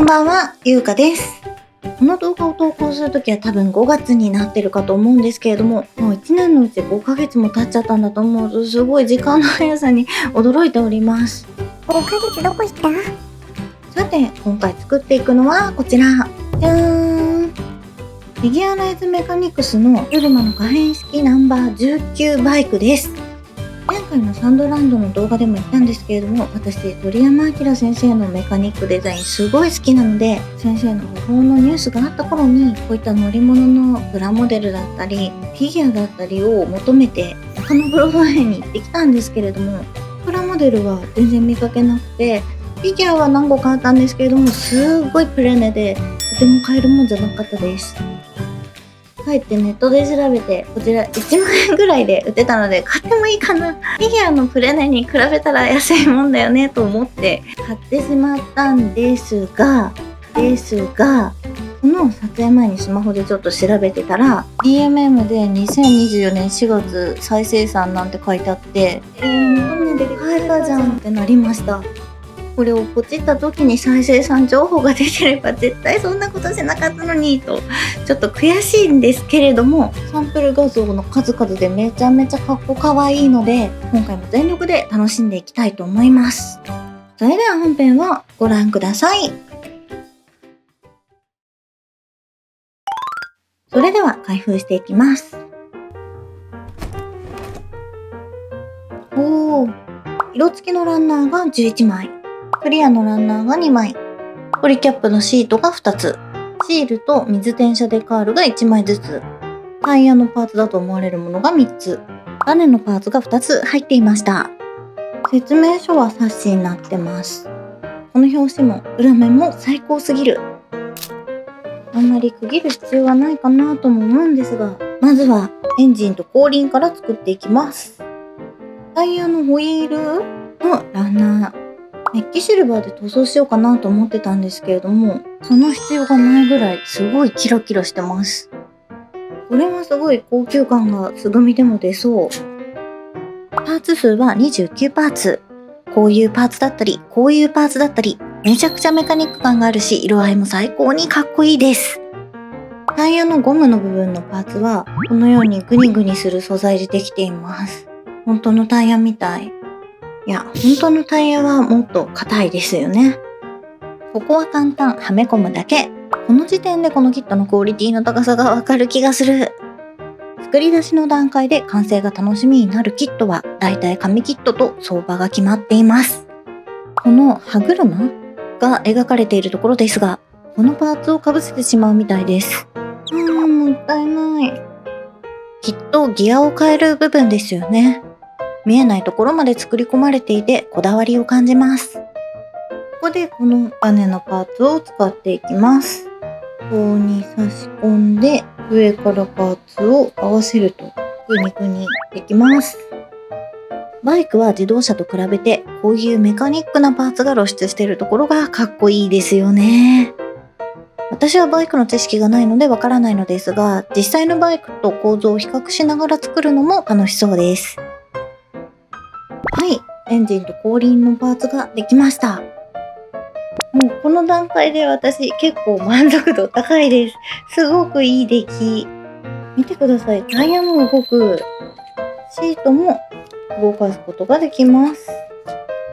こんばんは、ゆうかです。この動画を投稿するときは多分5月になってるかと思うんですけれども、もう1年のうち5ヶ月も経っちゃったんだと思うと、すごい時間の速さに驚いております。5ヶ月どこ行った？さて、今回作っていくのはこちら。じゃーん。フィギュアライズメカニクスのユルマの可変式ナンバー19バイクです。前回のサンドランドの動画でも言ったんですけれども、私鳥山明先生のメカニックデザインすごい好きなので、先生の訃報のニュースがあった頃にこういった乗り物のプラモデルだったりフィギュアだったりを求めて中野ブロードウェイに行ってきたんですけれども、プラモデルは全然見かけなくて、フィギュアは何個かあったんですけれども、すごいプレネでとても買えるもんじゃなかったです。帰ってネットで調べて、こちら1万円ぐらいで売ってたので買ってもいいかな、フィギュアのプレネに比べたら安いもんだよねと思って買ってしまったんですが、この撮影前にスマホでちょっと調べてたら DMM で2024年4月再生産なんて書いてあって、プレネで買えたじゃんってなりました。これをポチった時に再生産情報が出てれば絶対そんなことしなかったのにとちょっと悔しいんですけれども、サンプル画像の数々でめちゃめちゃかっこかわいいので、今回も全力で楽しんでいきたいと思います。それでは本編をご覧ください。それでは開封していきます。色付きのランナーが11枚、クリアのランナーが2枚、ポリキャップのシートが2つ、シールと水転写デカールが1枚ずつ、タイヤのパーツだと思われるものが3つ、バネのパーツが2つ入っていました。説明書は冊子になってます。この表紙も裏面も最高すぎる。あんまり区切る必要はないかなとも思うんですが、まずはエンジンと後輪から作っていきます。タイヤのホイールのランナー、メッキシルバーで塗装しようかなと思ってたんですけれども、その必要がないぐらいすごいキラキラしてます。これはすごい高級感が素組みでも出そう。パーツ数は29パーツ。こういうパーツだったり、こういうパーツだったり、めちゃくちゃメカニック感があるし、色合いも最高にかっこいいです。タイヤのゴムの部分のパーツはこのようにグニグニする素材でできています。本当のタイヤみたい。いや、本当のタイヤはもっと硬いですよね。ここは簡単、はめ込むだけ。この時点でこのキットのクオリティの高さがわかる気がする。作り出しの段階で完成が楽しみになるキットはだいたい紙キットと相場が決まっています。この歯車が描かれているところですが、このパーツをかぶせてしまうみたいです。もったいない。きっとギアを変える部分ですよね。見えないところまで作り込まれていてこだわりを感じます。ここでこのバネのパーツを使っていきます。ここに差し込んで上からパーツを合わせるとグニグニできます。バイクは自動車と比べてこういうメカニックなパーツが露出しているところがかっこいいですよね。私はバイクの知識がないのでわからないのですが、実際のバイクと構造を比較しながら作るのも楽しそうです。はい、エンジンと後輪のパーツができました。もうこの段階で私結構満足度高いです。すごくいい出来。見てください。タイヤも動く。シートも動かすことができます。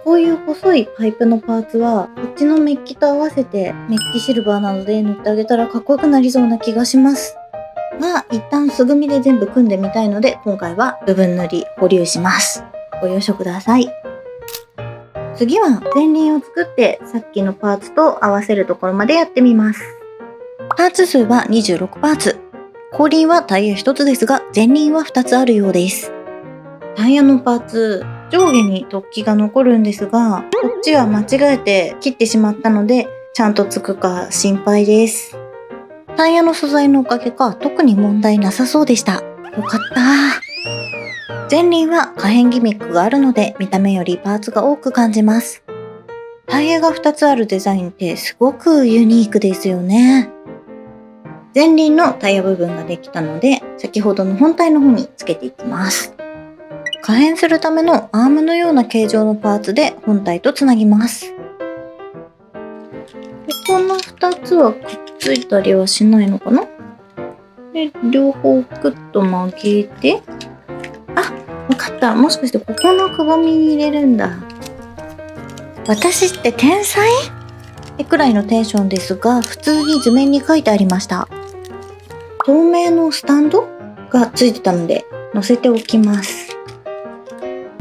こういう細いパイプのパーツはこっちのメッキと合わせてメッキシルバーなどで塗ってあげたらかっこよくなりそうな気がします。が、一旦素組みで全部組んでみたいので、今回は部分塗り保留します。ご了承ください。次は前輪を作ってさっきのパーツと合わせるところまでやってみます。パーツ数は26パーツ。後輪はタイヤ1つですが、前輪は2つあるようです。タイヤのパーツ、上下に突起が残るんですが、こっちは間違えて切ってしまったので、ちゃんとつくか心配です。タイヤの素材のおかげか特に問題なさそうでした。よかった。前輪は可変ギミックがあるので見た目よりパーツが多く感じます。タイヤが2つあるデザインってすごくユニークですよね。前輪のタイヤ部分ができたので、先ほどの本体の方につけていきます。可変するためのアームのような形状のパーツで本体とつなぎます。この2つはくっついたりはしないのかな。で、両方クッと曲げて、あ、わかった。もしかしてここのくぼみに入れるんだ。私って天才くらいのテンションですが、普通に図面に書いてありました。透明のスタンドがついてたので載せておきます。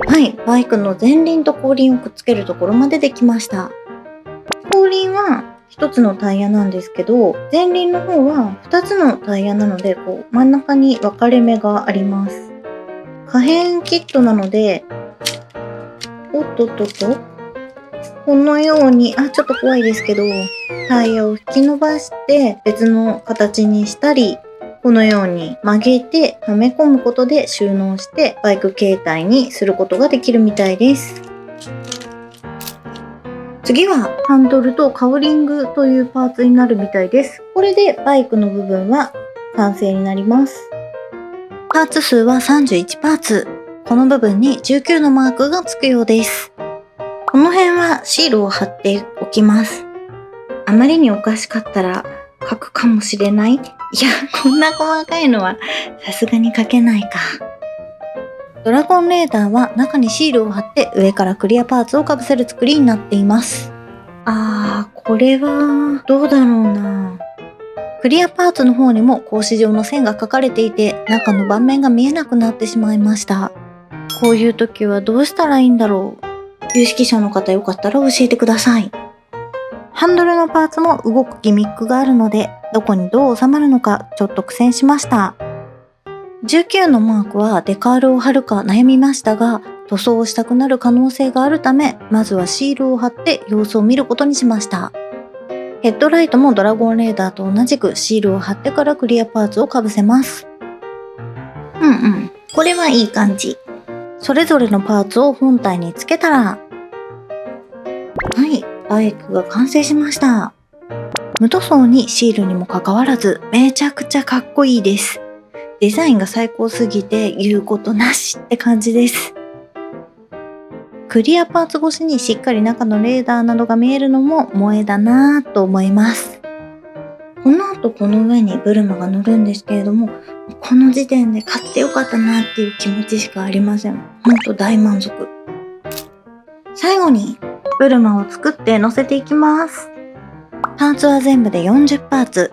はい、バイクの前輪と後輪をくっつけるところまでできました。後輪は1つのタイヤなんですけど、前輪の方は2つのタイヤなので、こう真ん中に分かれ目があります。可変キットなので、おっとっとっと、このように、ちょっと怖いですけど、タイヤを引き伸ばして別の形にしたり、このように曲げてはめ込むことで収納してバイク形態にすることができるみたいです。次はハンドルとカウリングというパーツになるみたいです。これでバイクの部分は完成になります。パーツ数は31パーツ。この部分に19のマークがつくようです。この辺はシールを貼っておきます。あまりにおかしかったら書くかもしれない。いや、こんな細かいのはさすがに書けないか。ドラゴンレーダーは中にシールを貼って上からクリアパーツをかぶせる作りになっています。これはどうだろうな。クリアパーツの方にも格子状の線が描かれていて、中の盤面が見えなくなってしまいました。こういう時はどうしたらいいんだろう。有識者の方よかったら教えてください。ハンドルのパーツも動くギミックがあるので、どこにどう収まるのかちょっと苦戦しました。19のマークはデカールを貼るか悩みましたが、塗装をしたくなる可能性があるため、まずはシールを貼って様子を見ることにしました。ヘッドライトもドラゴンレーダーと同じくシールを貼ってからクリアパーツをかぶせます。これはいい感じ。それぞれのパーツを本体につけたら、はい、バイクが完成しました。無塗装にシールにもかかわらず、めちゃくちゃかっこいいです。デザインが最高すぎて言うことなしって感じです。クリアパーツ越しにしっかり中のレーダーなどが見えるのも萌えだなぁと思います。この後この上にブルマが乗るんですけれども、この時点で買ってよかったなっていう気持ちしかありません。ほんと大満足。最後にブルマを作って乗せていきます。パーツは全部で40パーツ。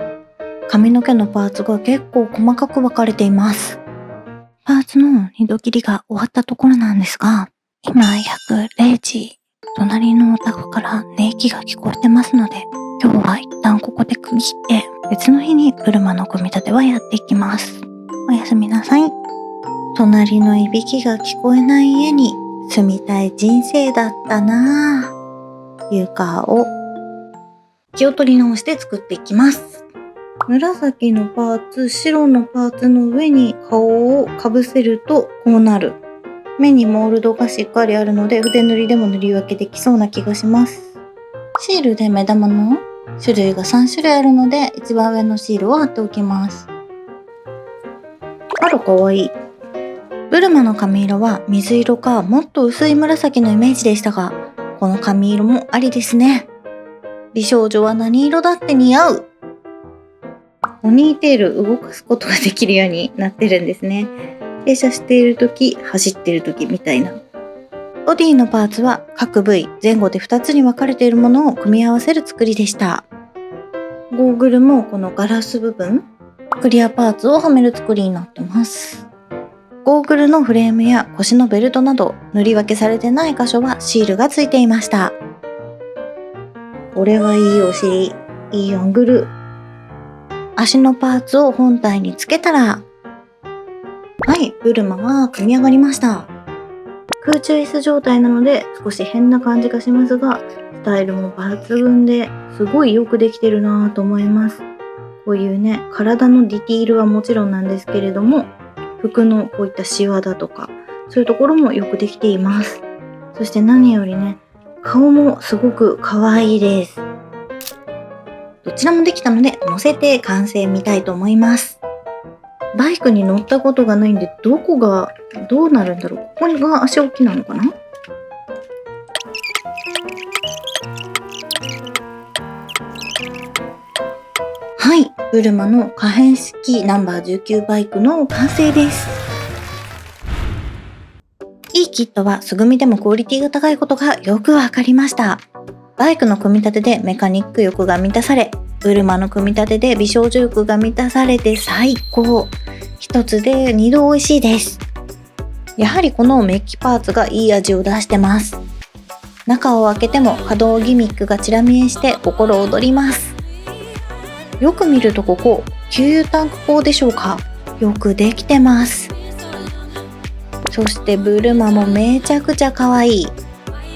髪の毛のパーツが結構細かく分かれています。パーツの二度切りが終わったところなんですが、今約0時、隣のお宅から寝息が聞こえてますので、今日は一旦ここで区切って別の日にブルマの組み立てはやっていきます。おやすみなさい。隣のいびきが聞こえない家に住みたい人生だったなぁ。床を気を取り直して作っていきます。紫のパーツ、白のパーツの上に顔をかぶせるとこうなる。目にモールドがしっかりあるので筆塗りでも塗り分けできそうな気がします。シールで目玉の種類が3種類あるので一番上のシールを貼っておきます。あらかわいい。ブルマの髪色は水色かもっと薄い紫のイメージでしたが、この髪色もありですね。美少女は何色だって似合う。ポニーテール動かすことができるようになってるんですね。停車している時、走っている時みたいな。ボディのパーツは各部位前後で2つに分かれているものを組み合わせる作りでした。ゴーグルもこのガラス部分、クリアパーツをはめる作りになってます。ゴーグルのフレームや腰のベルトなど塗り分けされてない箇所はシールがついていました。これはいいお尻、いいアングル。足のパーツを本体につけたら、はい、ブルマは組み上がりました。空中椅子状態なので少し変な感じがしますが、スタイルも抜群ですごいよくできてるなぁと思います。こういうね、体のディティールはもちろんなんですけれども、服のこういったシワだとか、そういうところもよくできています。そして何よりね、顔もすごく可愛いです。どちらもできたので乗せて完成見たいと思います。バイクに乗ったことがないんで、どこがどうなるんだろう。ここが足置きなのかな。ブルマの可変式ナンバー19バイクの完成です。いいキットは素組みでもクオリティが高いことがよくわかりました。バイクの組み立てでメカニック欲が満たされ、ブルマの組み立てで美少女欲が満たされて最高。一つで二度美味しいです。やはりこのメッキパーツがいい味を出してます。中を開けても可動ギミックがちら見えして心躍ります。よく見るとここ、給油タンク口でしょうか。よくできてます。そしてブルマもめちゃくちゃ可愛い。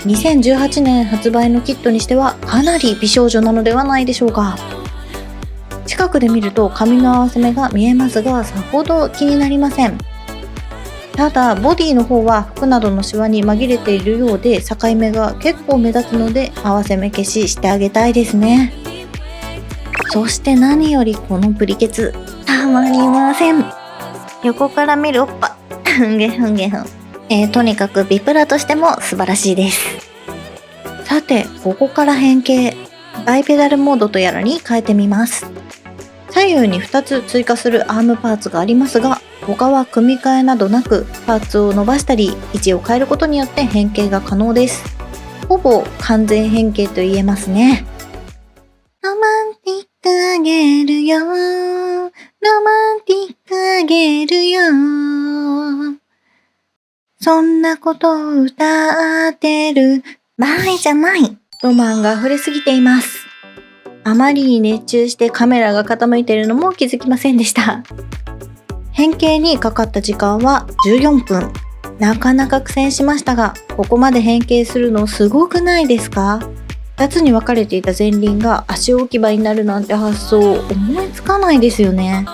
2018年発売のキットにしてはかなり美少女なのではないでしょうか。近くで見ると髪の合わせ目が見えますが、さほど気になりません。ただボディの方は服などのシワに紛れているようで、境目が結構目立つので合わせ目消ししてあげたいですね。そして何よりこのプリケツたまりません。横から見るおっぱふんげふんげふん。とにかくビプラとしても素晴らしいです。さて、ここから変形、バイペダルモードとやらに変えてみます。左右に2つ追加するアームパーツがありますが、他は組み替えなどなく、パーツを伸ばしたり位置を変えることによって変形が可能です。ほぼ完全変形と言えますね。ロマンティックあげるよ、ロマンティックあげるよ、そんなことを歌ってる場合じゃない。ロマンが溢れすぎています。あまりに熱中してカメラが傾いているのも気づきませんでした。変形にかかった時間は14分。なかなか苦戦しましたが、ここまで変形するのすごくないですか？2つに分かれていた前輪が足置き場になるなんて発想思いつかないですよね。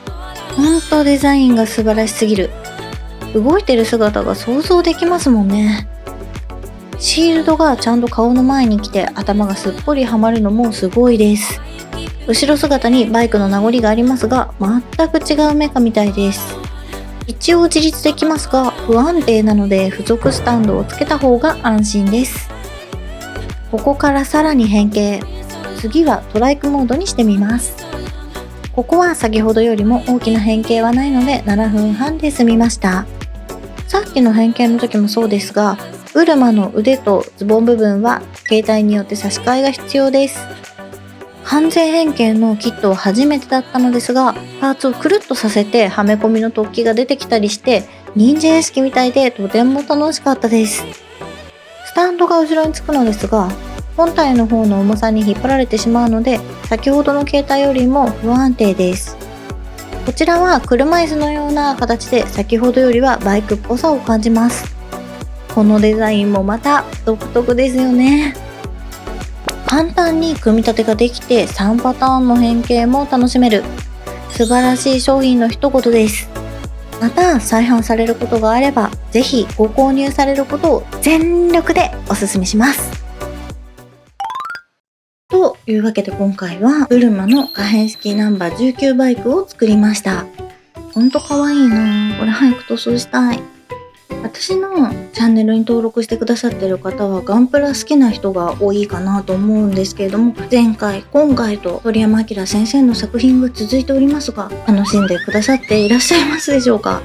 ほんとデザインが素晴らしすぎる。動いてる姿が想像できますもんね。シールドがちゃんと顔の前に来て頭がすっぽりはまるのもすごいです。後ろ姿にバイクの名残がありますが、全く違うメカみたいです。一応自立できますが不安定なので付属スタンドをつけた方が安心です。ここからさらに変形。次はトライクモードにしてみます。ここは先ほどよりも大きな変形はないので7分半で済みました。さっきの変形の時もそうですが、ブルマの腕とズボン部分は形態によって差し替えが必要です。完全変形のキットは初めてだったのですが、パーツをくるっとさせてはめ込みの突起が出てきたりして、忍者屋敷みたいでとても楽しかったです。スタンドが後ろにつくのですが、本体の方の重さに引っ張られてしまうので、先ほどの形態よりも不安定です。こちらは車椅子のような形で先ほどよりはバイクっぽさを感じます。このデザインもまた独特ですよね。簡単に組み立てができて3パターンの変形も楽しめる素晴らしい商品の一言です。また再販されることがあればぜひご購入されることを全力でお勧めします。というわけで今回はブルマの可変式ナンバー19バイクを作りました。ほんとかわいいな。これ早く塗装したい。私のチャンネルに登録してくださってる方はガンプラ好きな人が多いかなと思うんですけれども、前回今回と鳥山明先生の作品が続いておりますが、楽しんでくださっていらっしゃいますでしょうか。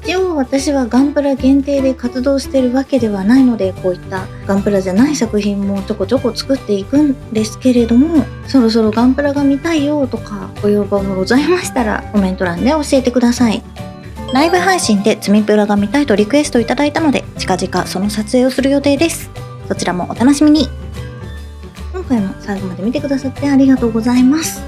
一応私はガンプラ限定で活動してるわけではないので、こういったガンプラじゃない作品もちょこちょこ作っていくんですけれども、そろそろガンプラが見たいよとかご要望がございましたらコメント欄で教えてください。ライブ配信で積みプラが見たいとリクエストいただいたので、近々その撮影をする予定です。そちらもお楽しみに。今回も最後まで見てくださってありがとうございます。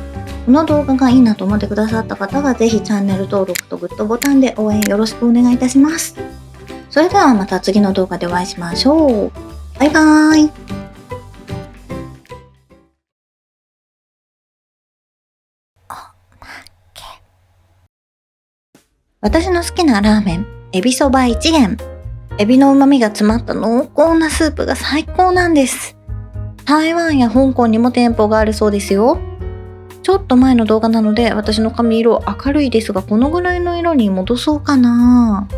この動画がいいなと思ってくださった方はぜひチャンネル登録とグッドボタンで応援よろしくお願いいたします。それではまた次の動画でお会いしましょう。バイバーイ。私の好きなラーメン、エビそば一元。エビの旨味が詰まった濃厚なスープが最高なんです。台湾や香港にも店舗があるそうですよ。ちょっと前の動画なので私の髪色明るいですが、このぐらいの色に戻そうかな。